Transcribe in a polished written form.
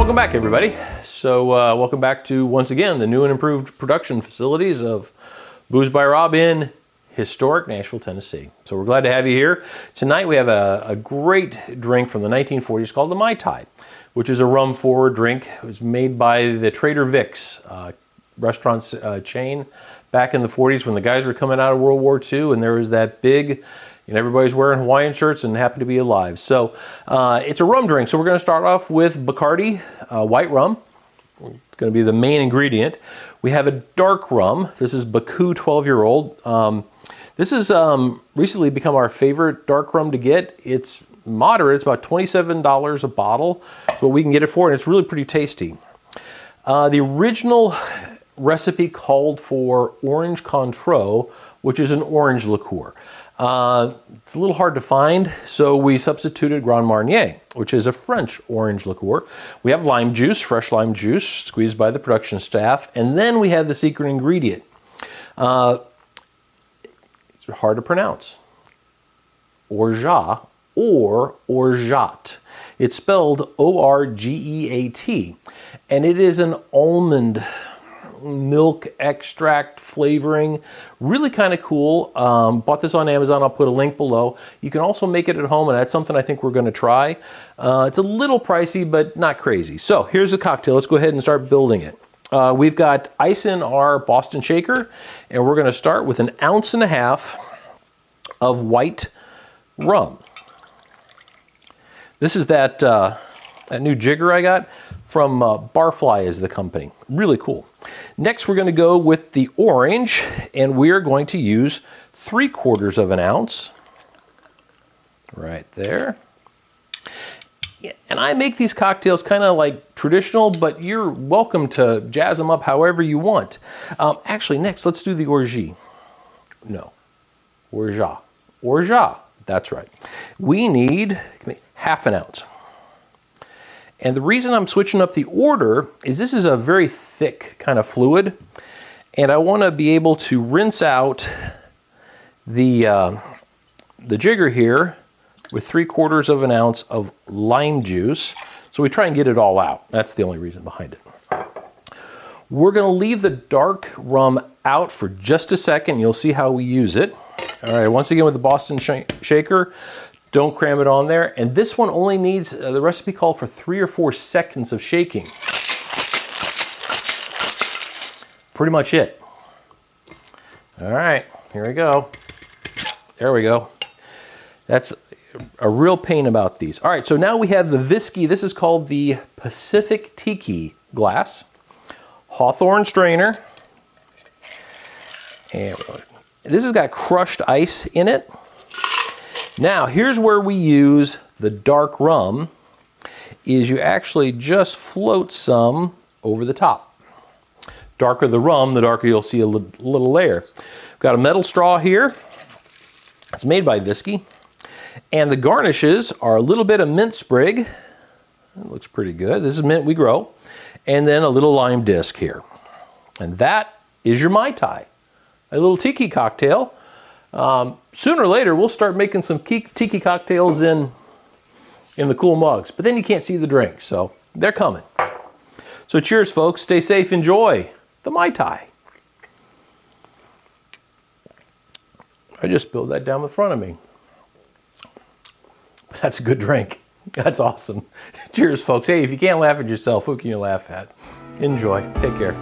Welcome back, everybody. So welcome back to, once again, the new and improved production facilities of Booze by Rob in historic Nashville, Tennessee. So we're glad to have you here. Tonight we have a great drink from the 1940s called the Mai Tai, which is a rum-forward drink. It was made by the Trader Vic's restaurant chain back in the 40s when the guys were coming out of World War II, and there was that big, everybody's wearing Hawaiian shirts and happy to be alive. So it's a rum drink. So we're going to start off with Bacardi white rum. It's going to be the main ingredient. We have a dark rum. This is Bacoo 12-year-old. This has recently become our favorite dark rum to get. It's moderate. It's about $27 a bottle. That's what we can get it for, and it's really pretty tasty. The original recipe called for orange cointreau, which is an orange liqueur. It's a little hard to find, so we substituted Grand Maranier, which is a French orange liqueur. We have lime juice, fresh lime juice, squeezed by the production staff, and then we had the secret ingredient. It's hard to pronounce. Orgeat or Orgeat. It's spelled O-R-G-E-A-T, and it is an almond milk extract flavoring. Really kind of cool. Bought this on Amazon. I'll put a link below. You can also make it at home, and that's something I think we're going to try. It's a little pricey, but not crazy. So here's the cocktail. Let's go ahead and start building it. We've got ice in our Boston shaker, and we're going to start with 1.5 ounces of white rum. This is that new jigger I got from Barfly is the company. Really cool. Next, we're going to go with the orange, and we're going to use 3/4 ounce. Right there. Yeah, and I make these cocktails kind of like traditional, but you're welcome to jazz them up however you want. Actually, next, let's do the Orgeat. No, Orgeat. Orgeat. That's right. We need 1/2 ounce. And the reason I'm switching up the order is this is a very thick kind of fluid, and I want to be able to rinse out the jigger here with 3/4 ounce of lime juice. So we try and get it all out. That's the only reason behind it. We're going to leave the dark rum out for just a second. You'll see how we use it. All right, once again with the Boston shaker. Don't cram it on there. And this one only needs, the recipe called for 3 or 4 seconds of shaking. Pretty much it. All right, here we go. There we go. That's a real pain about these. All right, so now we have the whiskey. This is called the Pacific Tiki glass. Hawthorne strainer. And this has got crushed ice in it. Now, here's where we use the dark rum, is you actually just float some over the top. Darker the rum, the darker you'll see a little layer. We've got a metal straw here. It's made by whiskey. And the garnishes are a little bit of mint sprig. That looks pretty good. This is mint we grow. And then a little lime disc here. And that is your Mai Tai, a little tiki cocktail. Sooner or later, we'll start making some tiki cocktails in the cool mugs, but then you can't see the drinks, so they're coming. So cheers, folks. Stay safe. Enjoy the Mai Tai. I just spilled that down the front of me. That's a good drink. That's awesome. Cheers, folks. Hey, if you can't laugh at yourself, who can you laugh at? Enjoy. Take care.